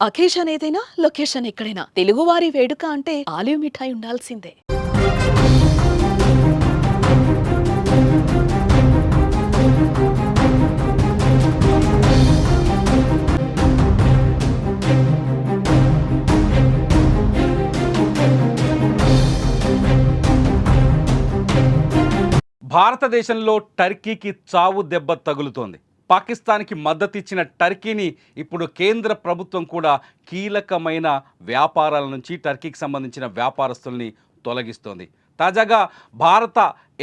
Occasion ఏదైనా location ఎక్కడైనా తెలుగువారి వేడుక అంటే ఆలివ్ మిఠాయి ఉండాల్సిందే. భారతదేశంలో టర్కీకి చావు దెబ్బ తగులుతోంది. పాకిస్తాన్‌కి మద్దతిచ్చిన టర్కీని ఇప్పుడు కేంద్ర ప్రభుత్వం కూడా కీలకమైన వ్యాపారాల నుంచి టర్కీకి సంబంధించిన వ్యాపారస్తుల్ని తొలగిస్తోంది. తాజాగా భారత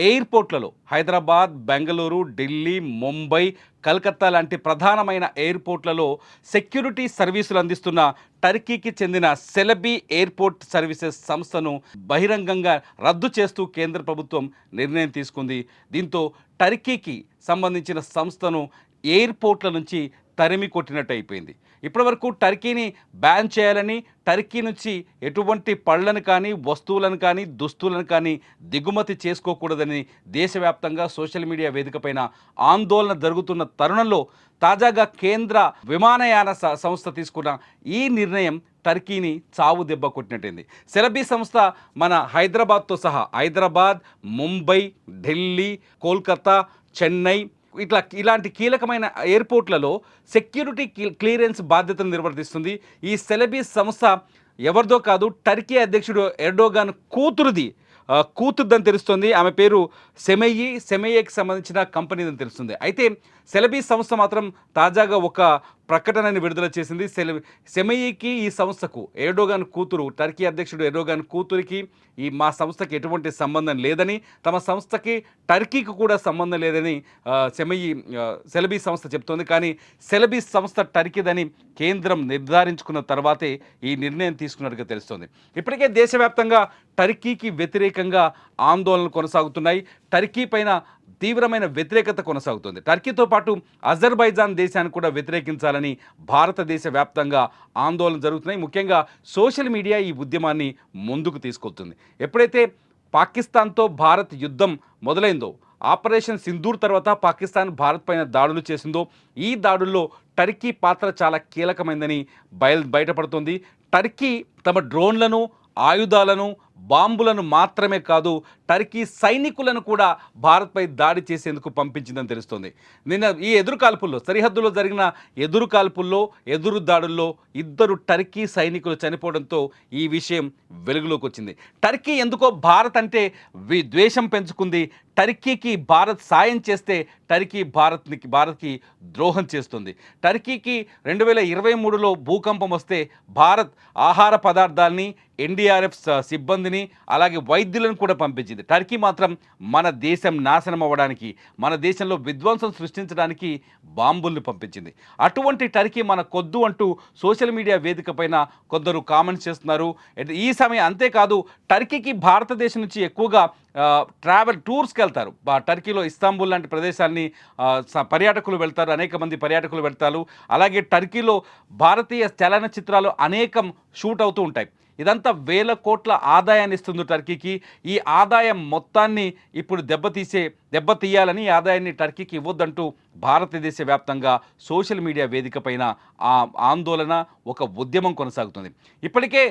ఎయిర్‌పోర్ట్‌లలో హైదరాబాద్, బెంగళూరు, ఢిల్లీ, ముంబై, కలకత్తా లాంటి ప్రధానమైన ఎయిర్‌పోర్ట్‌లలో సెక్యూరిటీ సర్వీసులు అందిస్తున్న టర్కీకి చెందిన సెలబీ ఎయిర్‌పోర్ట్ సర్వీసెస్ సంస్థను బహిరంగంగా రద్దు చేస్తూ కేంద్ర ప్రభుత్వం నిర్ణయం తీసుకుంది. దీంతో టర్కీకి సంబంధించిన సంస్థను ఎయిర్‌పోర్ట్‌ల నుంచి తరిమి కొట్టినట్టు అయిపోయింది. ఇప్పటివరకు టర్కీని బ్యాన్ చేయాలని, టర్కీ నుంచి ఎటువంటి పళ్ళను కానీ, వస్తువులను కానీ, దుస్తులను కానీ దిగుమతి చేసుకోకూడదని దేశవ్యాప్తంగా సోషల్ మీడియా వేదికపైన ఆందోళన జరుగుతున్న తరుణంలో తాజాగా కేంద్ర విమానయాన సంస్థ తీసుకున్న ఈ నిర్ణయం టర్కీని చావు దెబ్బ కొట్టినట్టయింది. సెలబీ సంస్థ మన హైదరాబాద్తో సహా హైదరాబాద్, ముంబై, ఢిల్లీ, కోల్కతా, చెన్నై ఇలాంటి కీలకమైన ఎయిర్పోర్ట్లలో సెక్యూరిటీ క్లియరెన్స్ బాధ్యతను నిర్వర్తిస్తుంది. ఈ సెలబీ సంస్థ ఎవరిదో కాదు, టర్కీ అధ్యక్షుడు ఎర్డోగాన్ కూతురుదని తెలుస్తుంది. ఆమె పేరు సెమెయ్యికి సంబంధించిన కంపెనీ అని తెలుస్తుంది. అయితే సెలబీ సంస్థ మాత్రం తాజాగా ఒక ప్రకటనని విడుదల చేసింది. సెమెయ్యికి ఈ సంస్థకు టర్కీ అధ్యక్షుడు ఎర్డోగాన్ కూతురికి మా సంస్థకి ఎటువంటి సంబంధం లేదని, తమ సంస్థకి టర్కీకి కూడా సంబంధం లేదని సెలబీ సంస్థ చెప్తోంది. కానీ సెలబీ సంస్థ టర్కీదని కేంద్రం నిర్ధారించుకున్న తర్వాతే ఈ నిర్ణయం తీసుకున్నట్టుగా తెలుస్తోంది. ఇప్పటికే దేశవ్యాప్తంగా టర్కీకి వ్యతిరేకంగా ఆందోళనలు కొనసాగుతున్నాయి. టర్కీ పైన తీవ్రమైన వ్యతిరేకత కొనసాగుతుంది. టర్కీతో పాటు అజర్బైజాన్ దేశాన్ని కూడా వ్యతిరేకించాలని భారతదేశ వ్యాప్తంగా ఆందోళన జరుగుతున్నాయి. ముఖ్యంగా సోషల్ మీడియా ఈ ఉద్యమాన్ని ముందుకు తీసుకొస్తుంది. ఎప్పుడైతే పాకిస్తాన్తో భారత్ యుద్ధం మొదలైందో, ఆపరేషన్ సింధూర్ తర్వాత పాకిస్తాన్ భారత్ పైన దాడులు చేసిందో, ఈ దాడుల్లో టర్కీ పాత్ర చాలా కీలకమైందని బయటపడుతుంది. టర్కీ తమ డ్రోన్లను, ఆయుధాలను, బాంబులను మాత్రమే కాదు, టర్కీ సైనికులను కూడా భారత్పై దాడి చేసేందుకు పంపించిందని తెలుస్తోంది. నిన్న ఈ ఎదురుకాల్పుల్లో, సరిహద్దులో జరిగిన ఎదురు దాడుల్లో 2 టర్కీ సైనికులు చనిపోవడంతో ఈ విషయం వెలుగులోకి వచ్చింది. టర్కీ ఎందుకో భారత్ అంటే ద్వేషం పెంచుకుంది. టర్కీకి భారత్ సాయం చేస్తే టర్కీ భారత్కి ద్రోహం చేస్తుంది. టర్కీకి 2023లో భూకంపం వస్తే భారత్ ఆహార పదార్థాలని, ఎన్డీఆర్ఎఫ్ సిబ్బందిని, అలాగే వైద్యులను కూడా పంపించింది. టర్కీ మాత్రం మన దేశం నాశనం అవ్వడానికి, మన దేశంలో విధ్వంసం సృష్టించడానికి బాంబుల్ని పంపించింది. అటువంటి టర్కీ మనకొద్దు అంటూ సోషల్ మీడియా వేదిక పైన కొందరు కామెంట్స్ చేస్తున్నారు. ఈ సమయం అంతేకాదు, టర్కీకి భారతదేశం నుంచి ఎక్కువగా టూర్స్కి వెళ్తారు. టర్కీలో ఇస్తాంబుల్ లాంటి ప్రదేశాలని పర్యాటకులు వెళ్తారు, అనేక మంది పర్యాటకులు వెళ్తారు. అలాగే టర్కీలో భారతీయ చలనచిత్రాలు అనేకం షూట్ అవుతూ ఉంటాయి. ఇదంతా వేల కోట్ల ఆదాయాన్ని ఇస్తుంది టర్కీకి. ఈ ఆదాయం మొత్తాన్ని ఇప్పుడు దెబ్బతీయాలని, ఈ ఆదాయాన్ని టర్కీకి ఇవ్వద్దంటూ భారతదేశ వ్యాప్తంగా సోషల్ మీడియా వేదిక పైన ఆందోళన, ఒక ఉద్యమం కొనసాగుతుంది. ఇప్పటికే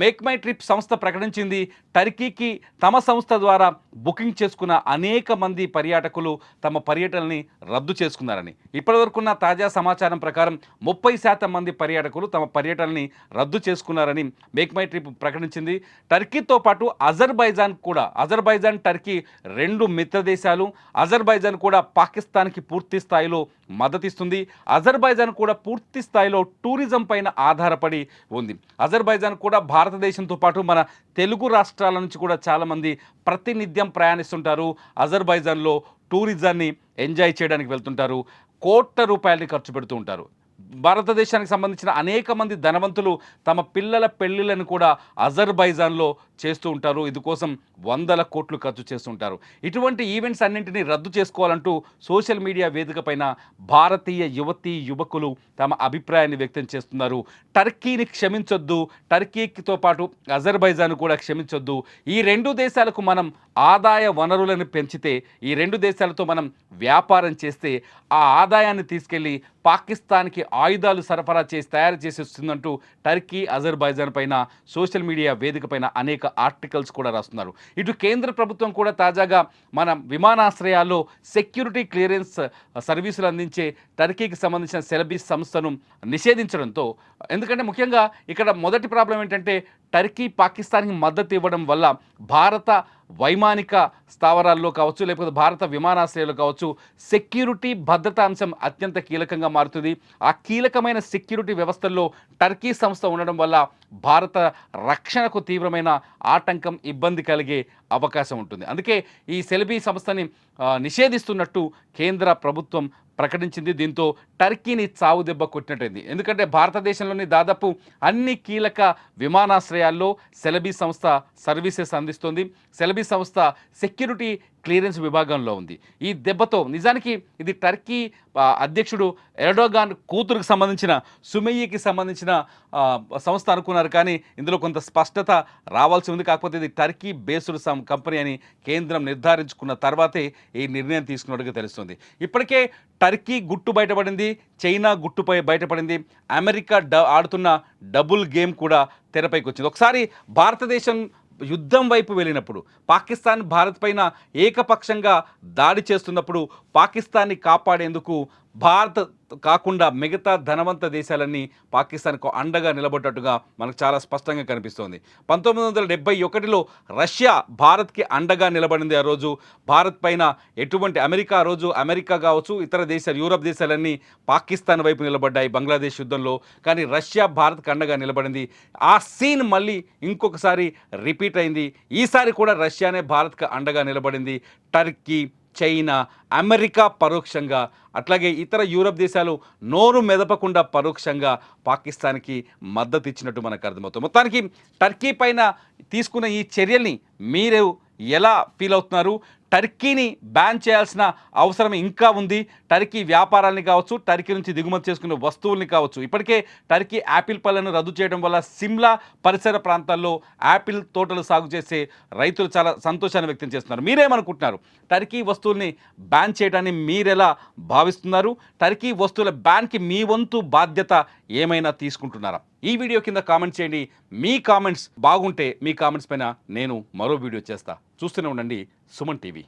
మేక్ మై ట్రిప్ సంస్థ ప్రకటించింది, టర్కీకి తమ సంస్థ ద్వారా బుకింగ్ చేసుకున్న అనేక మంది పర్యాటకులు తమ పర్యటనని రద్దు చేసుకున్నారని. ఇప్పటివరకున్న తాజా సమాచారం ప్రకారం 30% మంది పర్యాటకులు తమ పర్యటనని రద్దు చేసుకున్నారని మేక్ మై ట్రిప్ ప్రకటించింది. టర్కీతో పాటు అజర్బైజాన్, టర్కీ 2 మిత్ర దేశాలు. అజర్బైజాన్ కూడా పాకిస్తాన్కి పూర్తి స్థాయిలో మద్దతిస్తుంది. అజర్బైజాన్ కూడా పూర్తి స్థాయిలో టూరిజం పైన ఆధారపడి ఉంది. అజర్బైజాన్ కూడా భారతదేశంతో పాటు మన తెలుగు రాష్ట్రాల నుంచి కూడా చాలామంది ప్రతినిత్యం ప్రయాణిస్తుంటారు. అజర్బైజాన్లో టూరిజాన్ని ఎంజాయ్ చేయడానికి వెళ్తుంటారు. కోట్ల రూపాయలని ఖర్చు పెడుతూ ఉంటారు. భారతదేశానికి సంబంధించిన అనేక మంది ధనవంతులు తమ పిల్లల పెళ్లిళ్లను కూడా అజర్బైజాన్లో చేస్తూ ఉంటారు. ఇందుకోసం వందల కోట్లు ఖర్చు చేస్తుంటారు. ఇటువంటి ఈవెంట్స్ అన్నింటినీ రద్దు చేసుకోవాలంటూ సోషల్ మీడియా వేదిక పైన భారతీయ యువతీ యువకులు తమ అభిప్రాయాన్ని వ్యక్తం చేస్తున్నారు. టర్కీని క్షమించొద్దు, టర్కీతో పాటు అజర్బైజాన్ కూడా క్షమించొద్దు. ఈ రెండు దేశాలకు మనం ఆదాయ వనరులను పెంచితే, ఈ రెండు దేశాలతో మనం వ్యాపారం చేస్తే ఆ ఆదాయాన్ని తీసుకెళ్లి పాకిస్తాన్కి ఆయుధాలు సరఫరా చేసి తయారు చేసి వస్తుందంటూ టర్కీ అజర్బైజాన్ పైన సోషల్ మీడియా వేదిక పైన అనేక ఆర్టికల్స్ కూడా రాస్తున్నారు. ఇటు కేంద్ర ప్రభుత్వం కూడా తాజాగా మన విమానాశ్రయాల్లో సెక్యూరిటీ క్లియరెన్స్ సర్వీసులు అందించే టర్కీకి సంబంధించిన సెలబీస్ సంస్థను నిషేధించడంతో, ఎందుకంటే ముఖ్యంగా ఇక్కడ మొదటి ప్రాబ్లం ఏంటంటే టర్కీ పాకిస్తాన్కి మద్దతు ఇవ్వడం వల్ల భారత వైమానిక స్థావరాల్లో కావచ్చు, లేకపోతే భారత విమానాశ్రయాలు కావచ్చు, సెక్యూరిటీ భద్రతా అంశం అత్యంత కీలకంగా మారుతుంది. ఆ కీలకమైన సెక్యూరిటీ వ్యవస్థల్లో టర్కీ సంస్థ ఉండడం వల్ల భారత రక్షణకు తీవ్రమైన ఆటంకం, ఇబ్బంది కలిగే అవకాశం ఉంటుంది. అందుకే ఈ సెలబీ సంస్థని నిషేధిస్తున్నట్టు కేంద్ర ప్రభుత్వం ప్రకటించింది. దీంతో టర్కీని చావు దెబ్బ కొట్టినట్టయింది. ఎందుకంటే భారతదేశంలోని దాదాపు అన్ని కీలక విమానాశ్రయాల్లో సెలబీ సంస్థ సర్వీసెస్ అందిస్తుంది. సెలబీ సంస్థ సెక్యూరిటీ క్లియరెన్స్ విభాగంలో ఉంది. ఈ దెబ్బతో నిజానికి ఇది టర్కీ అధ్యక్షుడు ఎర్డోగాన్ కూతురుకు సంబంధించిన సుమయ్యకి సంబంధించిన సంస్థ అనుకున్నారు. కానీ ఇందులో కొంత స్పష్టత రావాల్సి ఉంది. కాకపోతే ఇది టర్కీ బేస్డ్ కంపెనీ అని కేంద్రం నిర్ధారించుకున్న తర్వాతే ఈ నిర్ణయం తీసుకున్నట్టుగా తెలుస్తుంది. ఇప్పటికే టర్కీ గుట్టు బయటపడింది, చైనా గుట్టుపై బయటపడింది, అమెరికా ఆడుతున్న డబుల్ గేమ్ కూడా తెరపైకి వచ్చింది. ఒకసారి భారతదేశం యుద్ధం వైపు వెళ్ళినప్పుడు, పాకిస్తాన్ భారత్ పైన ఏకపక్షంగా దాడి చేస్తున్నప్పుడు పాకిస్తాన్ని కాపాడేందుకు భారత్ కాకుండా మిగతా ధనవంత దేశాలన్నీ పాకిస్తాన్కు అండగా నిలబడ్డట్టుగా మనకు చాలా స్పష్టంగా కనిపిస్తోంది. 1971లో రష్యా భారత్కి అండగా నిలబడింది. ఆ రోజు భారత్ పైన ఎటువంటి ఆ రోజు అమెరికా కావచ్చు, ఇతర దేశాలు, యూరప్ దేశాలన్నీ పాకిస్తాన్ వైపు నిలబడ్డాయి బంగ్లాదేశ్ యుద్ధంలో. కానీ రష్యా భారత్కి అండగా నిలబడింది. ఆ సీన్ మళ్ళీ ఇంకొకసారి రిపీట్ అయింది. ఈసారి కూడా రష్యానే భారత్కి అండగా నిలబడింది. టర్కీ, చైనా, అమెరికా పరోక్షంగా, అట్లాగే ఇతర యూరప్ దేశాలు నోరు మెదపకుండా పరోక్షంగా పాకిస్తాన్కి మద్దతు ఇచ్చినట్టు మనకు అర్థమవుతుంది. మొత్తానికి టర్కీ పైన తీసుకున్న ఈ చర్యల్ని మీరు ఎలా ఫీల్ అవుతున్నారు? టర్కీని బ్యాన్ చేయాల్సిన అవసరం ఇంకా ఉంది. టర్కీ వ్యాపారాలని కావచ్చు, టర్కీ నుంచి దిగుమతి చేసుకునే వస్తువుల్ని కావచ్చు. ఇప్పటికే టర్కీ యాపిల్ పళ్ళను రద్దు చేయడం వల్ల సిమ్లా పరిసర ప్రాంతాల్లో యాపిల్ తోటలు సాగు చేసే రైతులు చాలా సంతోషాన్ని వ్యక్తం చేస్తున్నారు. మీరేమనుకుంటున్నారు? టర్కీ వస్తువుల్ని బ్యాన్ చేయడాన్ని మీరెలా భావిస్తున్నారు? టర్కీ వస్తువుల బ్యాన్కి మీ వంతు బాధ్యత ఏమైనా తీసుకుంటున్నారా? ఈ వీడియో కింద కామెంట్ చేయండి. మీ కామెంట్స్ బాగుంటే మీ కామెంట్స్ పైన నేను మరో వీడియో చేస్తా. చూస్తూనే ఉండండి సుమన్ టీవీ.